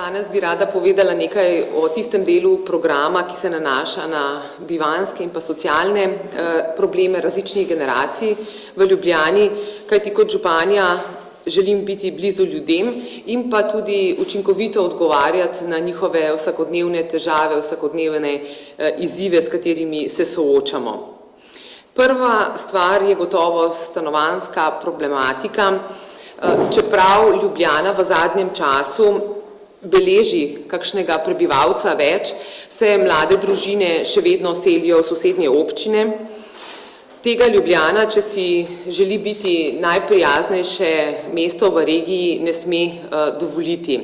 Danes bi rada povedala nekaj o tistem delu programa, ki se nanaša na bivanjske in pa socialne probleme različnih generacij v Ljubljani, kajti kot županja želim biti blizu ljudem in pa tudi učinkovito odgovarjati na njihove vsakodnevne težave, vsakodnevne izzive, s katerimi se soočamo. Prva stvar je gotovo stanovanjska problematika. Čeprav Ljubljana v zadnjem času beleži kakšnega prebivalca več, se mlade družine še vedno selijo v sosednje občine. Tega Ljubljana, če si želi biti najprijaznejše mesto v regiji, ne sme dovoliti.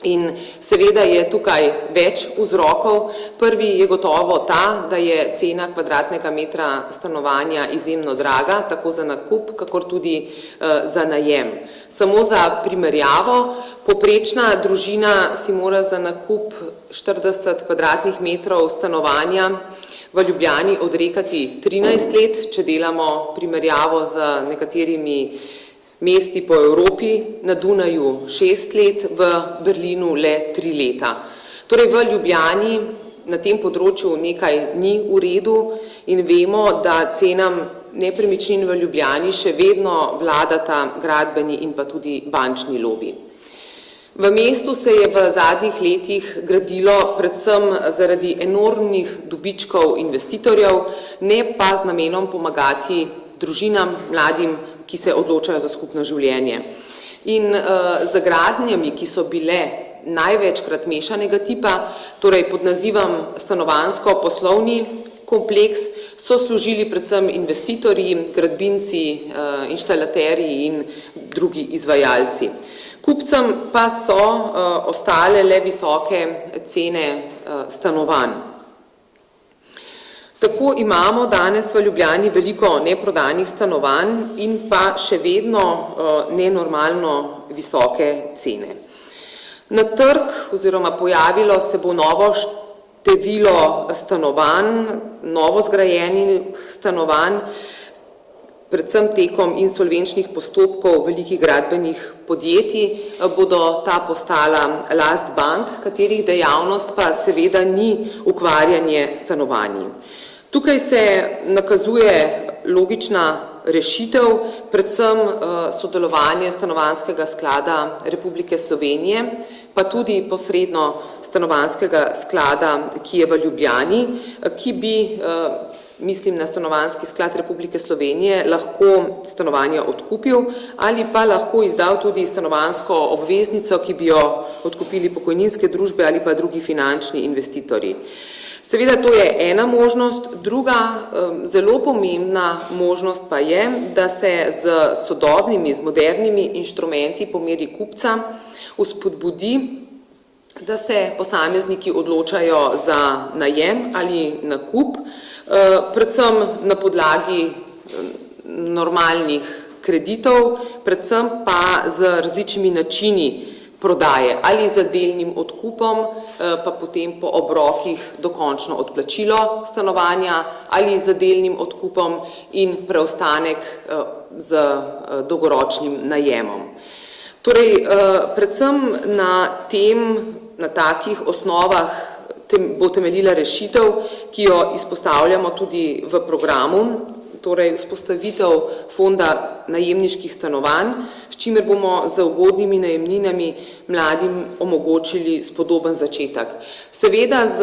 In seveda je tukaj več vzrokov. Prvi je gotovo ta, da je cena kvadratnega metra stanovanja izjemno draga, tako za nakup, kakor tudi za najem. Samo za primerjavo, povprečna družina si mora za nakup 40 kvadratnih metrov stanovanja v Ljubljani odrekati 13 let, če delamo primerjavo z nekaterimi mesti po Evropi, na Dunaju 6 let, v Berlinu le 3 leta. Torej v Ljubljani na tem področju nekaj ni v redu in vemo, da cenam nepremičnin v Ljubljani še vedno vladata gradbeni in pa tudi bančni lobi. V mestu se je v zadnjih letih gradilo predvsem zaradi enormnih dobičkov investitorjev, ne pa z namenom pomagati družinam, mladim, ki se odločajo za skupno življenje. In z gradnjami, ki so bile največkrat mešanega tipa, torej pod nazivom stanovanjsko-poslovni kompleks, so služili predvsem investitorji, gradbinci, inštalaterji in drugi izvajalci. Kupcem pa so ostale le visoke cene stanovanj. Tako imamo danes v Ljubljani veliko neprodanih stanovanj in pa še vedno nenormalno visoke cene. Na trg oziroma pojavilo se bo novo število stanovanj, novo zgrajenih stanovanj, predvsem tekom insolvenčnih postopkov velikih gradbenih podjetij bodo ta postala last bank, katerih dejavnost pa seveda ni ukvarjanje stanovanji. Tukaj se nakazuje logična rešitev, predvsem sodelovanje Stanovanjskega sklada Republike Slovenije, pa tudi posredno Stanovanjskega sklada, ki je v Ljubljani, ki bi, mislim na Stanovanjski sklad Republike Slovenije, lahko stanovanja odkupil ali pa lahko izdal tudi stanovanjsko obveznico, ki bi jo odkupili pokojninske družbe ali pa drugi finančni investitorji. Seveda to je ena možnost, druga zelo pomembna možnost pa je, da se z sodobnimi, z modernimi inštrumenti po meri kupca vzpodbudi, da se posamezniki odločajo za najem ali nakup, predvsem na podlagi normalnih kreditov, predvsem pa z različnimi načini prodaje, ali z delnim odkupom, pa potem po obrokih dokončno odplačilo stanovanja, ali z delnim odkupom in preostanek z dolgoročnim najemom. Torej, predvsem na takih osnovah bo temeljila rešitev, ki jo izpostavljamo tudi v programu, torej vzpostavitev fonda najemniških stanovanj, s čimer bomo z ugodnimi najemninami mladim omogočili spodoben začetek. Seveda z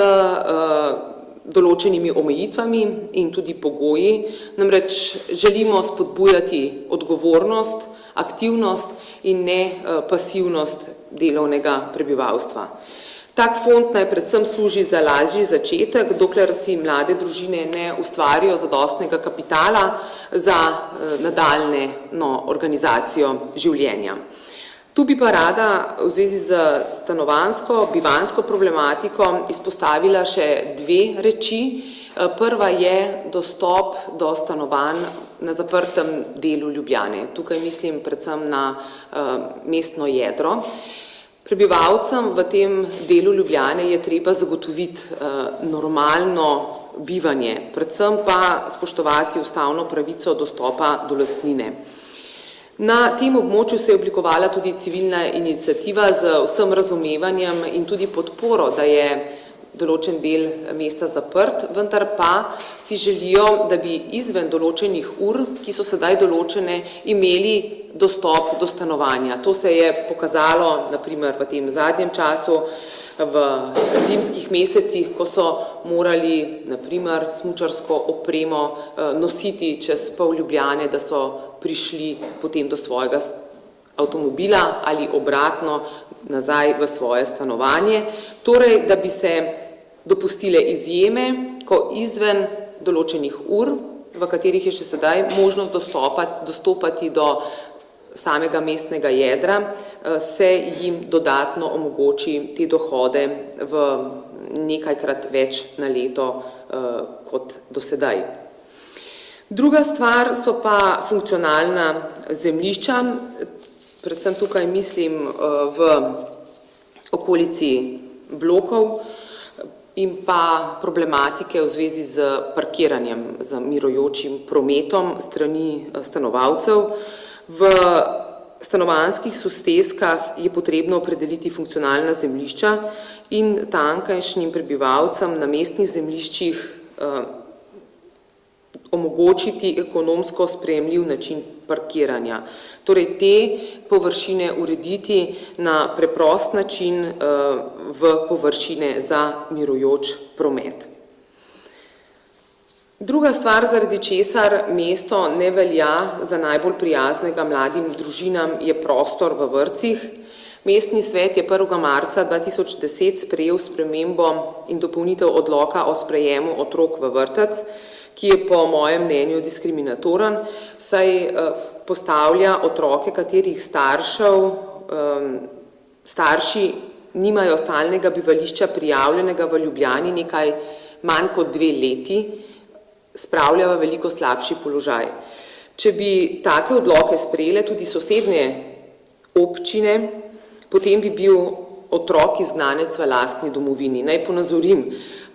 določenimi omejitvami in tudi pogoji, namreč želimo spodbujati odgovornost, aktivnost in ne pasivnost delovnega prebivalstva. Tak fond naj predvsem služi za lažji začetek, dokler si mlade družine ne ustvarijo zadostnega kapitala za nadaljnjo organizacijo življenja. Tu bi pa rada v zvezi z stanovanjsko, bivanjsko problematiko izpostavila še dve reči. Prva je dostop do stanovanj na zaprtem delu Ljubljane. Tukaj mislim predvsem na mestno jedro. Prebivalcem v tem delu Ljubljane je treba zagotoviti normalno bivanje, predvsem pa spoštovati ustavno pravico dostopa do lastnine. Na tem območju se je oblikovala tudi civilna iniciativa z vsem razumevanjem in tudi podporo, da je določen del mesta zaprt, vendar pa si želijo, da bi izven določenih ur, ki so sedaj določene, imeli dostop do stanovanja. To se je pokazalo, na primer, v tem zadnjem času, v zimskih mesecih, ko so morali, na primer, smučarsko opremo nositi čez pol Ljubljane, da so prišli potem do svojega avtomobila ali obratno nazaj v svoje stanovanje. Torej, da bi se dopustile izjeme, ko izven določenih ur, v katerih je še sedaj možnost dostopati do samega mestnega jedra, se jim dodatno omogoči te dohode v nekajkrat več na leto kot do sedaj. Druga stvar so pa funkcionalna zemljišča, predvsem tukaj mislim v okolici blokov in pa problematike v zvezi z parkiranjem, z mirujočim prometom strani stanovalcev. V stanovanjskih sosteskah je potrebno opredeliti funkcionalna zemljišča in tamkajšnjim prebivalcem na mestnih zemljiščih omogočiti ekonomsko sprejemljiv način parkiranja. Torej, te površine urediti na preprost način v površine za mirujoč promet. Druga stvar, zaradi česar mesto ne velja za najbolj prijaznega mladim družinam, je prostor v vrtcih. Mestni svet je 1. marca 2010 sprejel spremembo in dopolnitev odloka o sprejemu otrok v vrtec, ki je po mojem mnenju diskriminatoren, saj postavlja otroke, katerih starši nimajo stalnega bivališča prijavljenega v Ljubljani nekaj manj kot 2 leti, spravlja v veliko slabši položaj. Če bi take odloke sprejele tudi sosednje občine, potem bi bil otrok izgnanec v lastni domovini. Naj ponazorim,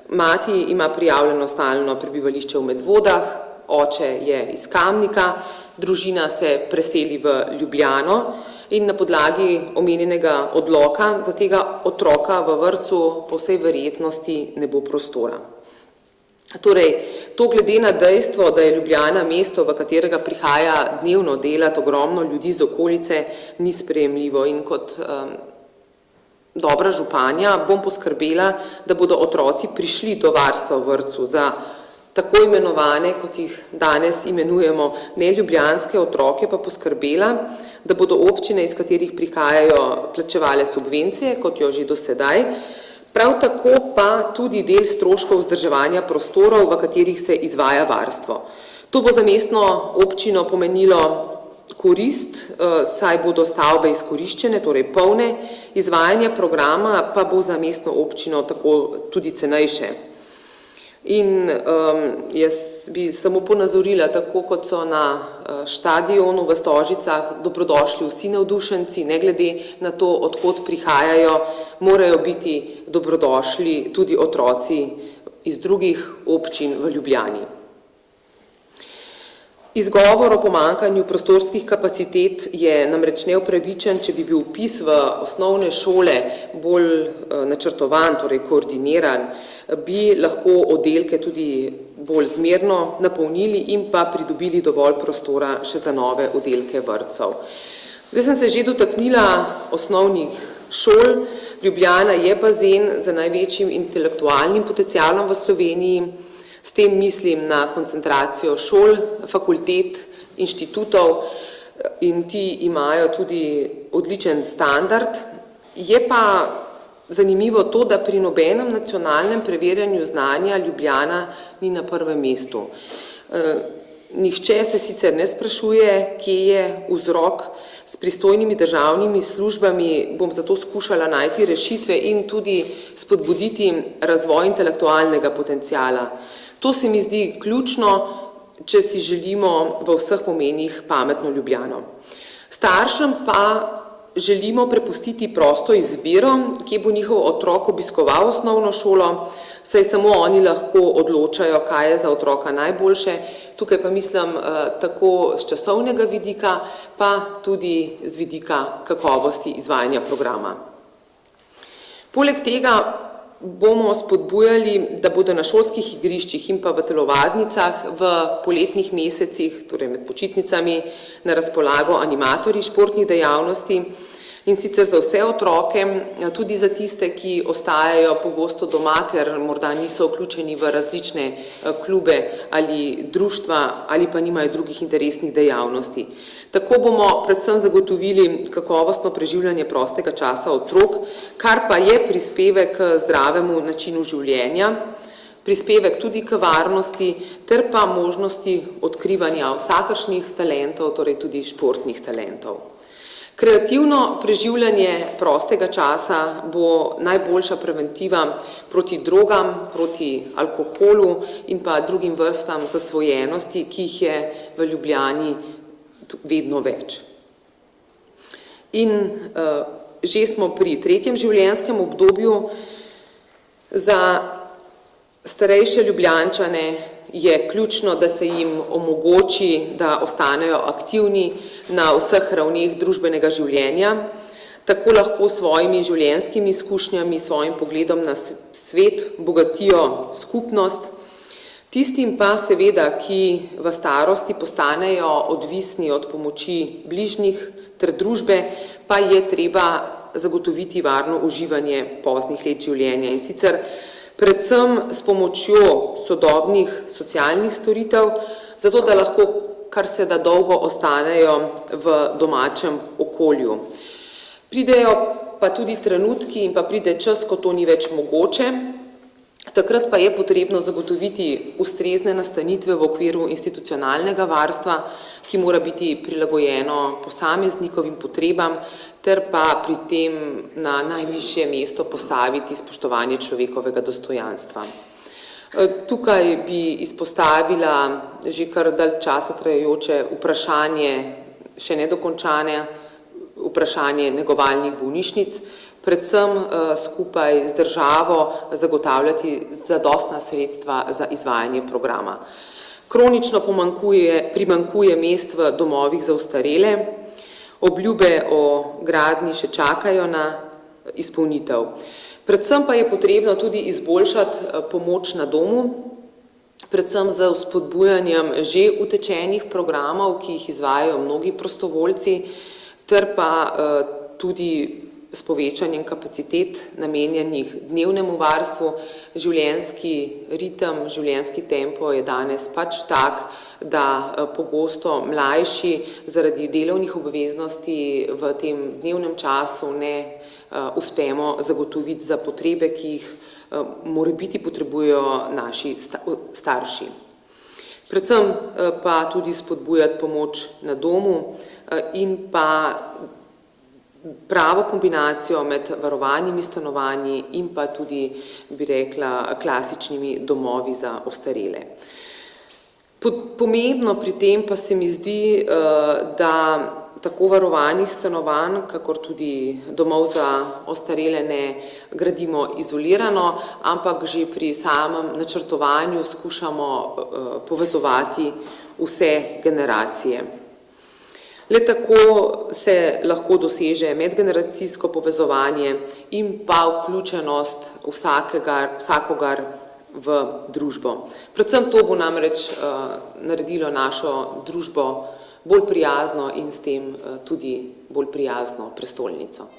mati ima prijavljeno stalno prebivališče v Medvodah, oče je iz Kamnika, družina se preseli v Ljubljano in na podlagi omenjenega odloka za tega otroka v vrtcu po vsej verjetnosti ne bo prostora. Torej, to glede na dejstvo, da je Ljubljana mesto, v katerega prihaja dnevno delat ogromno ljudi z okolice, ni sprejemljivo in kot dobra županja bom poskrbela, da bodo otroci prišli do varstva v vrtcu za tako imenovane, kot jih danes imenujemo, neljubljanske otroke, pa poskrbela, da bodo občine, iz katerih prihajajo, plačevale subvencije, kot jo že do sedaj, prav tako pa tudi del stroškov vzdrževanja prostorov, v katerih se izvaja varstvo. To bo za mestno občino pomenilo korist, saj bodo stavbe izkoriščene, torej polne, izvajanje programa pa bo za mestno občino tako tudi cenejše. In jaz bi samo ponazorila, tako kot so na štadionu v Stožicah dobrodošli vsi navdušenci, ne glede na to, od kod prihajajo, morajo biti dobrodošli tudi otroci iz drugih občin v Ljubljani. Izgovor o pomanjkanju prostorskih kapacitet je namreč neupravičen, če bi bil vpis v osnovne šole bolj načrtovan, torej koordiniran, bi lahko oddelke tudi bolj zmerno napolnili in pa pridobili dovolj prostora še za nove oddelke vrtcev. Zdaj sem se že dotaknila osnovnih šol. Ljubljana je bazen z največjim intelektualnim potencialom v Sloveniji. S tem mislim na koncentracijo šol, fakultet, inštitutov in ti imajo tudi odličen standard. Je pa zanimivo to, da pri nobenem nacionalnem preverjanju znanja Ljubljana ni na prvem mestu. Nihče se sicer ne sprašuje, kje je vzrok. S pristojnimi državnimi službami bom zato skušala najti rešitve in tudi spodbuditi razvoj intelektualnega potenciala. To se mi zdi ključno, če si želimo v vseh pomenih pametno Ljubljano. Staršem pa želimo prepustiti prosto izbiro, kje bo njihov otrok obiskoval osnovno šolo, saj samo oni lahko odločajo, kaj je za otroka najboljše. Tukaj pa mislim tako z časovnega vidika, pa tudi z vidika kakovosti izvajanja programa. Poleg tega bomo spodbujali, da bodo na šolskih igriščih in pa v telovadnicah v poletnih mesecih, torej med počitnicami, na razpolago animatorji športnih dejavnosti, in sicer za vse otroke, tudi za tiste, ki ostajajo pogosto doma, ker morda niso vključeni v različne klube ali društva ali pa nimajo drugih interesnih dejavnosti. Tako bomo predvsem zagotovili kakovostno preživljanje prostega časa otrok, kar pa je prispevek k zdravemu načinu življenja, prispevek tudi k varnosti ter pa možnosti odkrivanja vsakršnih talentov, torej tudi športnih talentov. Kreativno preživljanje prostega časa bo najboljša preventiva proti drogam, proti alkoholu in pa drugim vrstam zasvojenosti, ki jih je v Ljubljani vedno več. In že smo pri tretjem življenjskem obdobju. Za starejše Ljubljančane je ključno, da se jim omogoči, da ostanejo aktivni na vseh ravneh družbenega življenja, tako lahko svojimi življenjskimi izkušnjami, svojim pogledom na svet bogatijo skupnost. Tistim pa seveda, ki v starosti postanejo odvisni od pomoči bližnjih ter družbe, pa je treba zagotoviti varno uživanje poznih let življenja, in sicer predvsem s pomočjo sodobnih socialnih storitev, zato da lahko kar se da dolgo ostanejo v domačem okolju. Pridejo pa tudi trenutki in pa pride čas, ko to ni več mogoče. Takrat pa je potrebno zagotoviti ustrezne nastanitve v okviru institucionalnega varstva, ki mora biti prilagojeno posameznikovim potrebam, ter pa pri tem na najvišje mesto postaviti spoštovanje človekovega dostojanstva. Tukaj bi izpostavila že kar dalj časa trajajoče vprašanje, še nedokončane, vprašanje negovalnih bolnišnic, predvsem skupaj z državo zagotavljati zadostna sredstva za izvajanje programa. Kronično primanjkuje mest v domovih za ostarele, obljube o gradnji še čakajo na izpolnitev. Predvsem pa je potrebno tudi izboljšati pomoč na domu, predvsem z vzpodbujanjem že utečenih programov, ki jih izvajajo mnogi prostovoljci, ter pa tudi s povečanjem kapacitet namenjenih dnevnemu varstvu. Življenjski ritem, življenjski tempo je danes pač tak, da pogosto mlajši zaradi delovnih obveznosti v tem dnevnem času ne uspemo zagotoviti za potrebe, ki jih morebiti potrebujejo naši starši. Predvsem pa tudi spodbujati pomoč na domu in pa pravo kombinacijo med varovanimi stanovanji in pa tudi, bi rekla, klasičnimi domovi za ostarele. Pomembno pri tem pa se mi zdi, da tako varovanih stanovanj, kakor tudi domov za ostarele ne gradimo izolirano, ampak že pri samem načrtovanju skušamo povezovati vse generacije. Le tako se lahko doseže medgeneracijsko povezovanje in pa vključenost vsakogar v družbo. Predvsem to bo namreč naredilo našo družbo bolj prijazno in s tem tudi bolj prijazno prestolnico.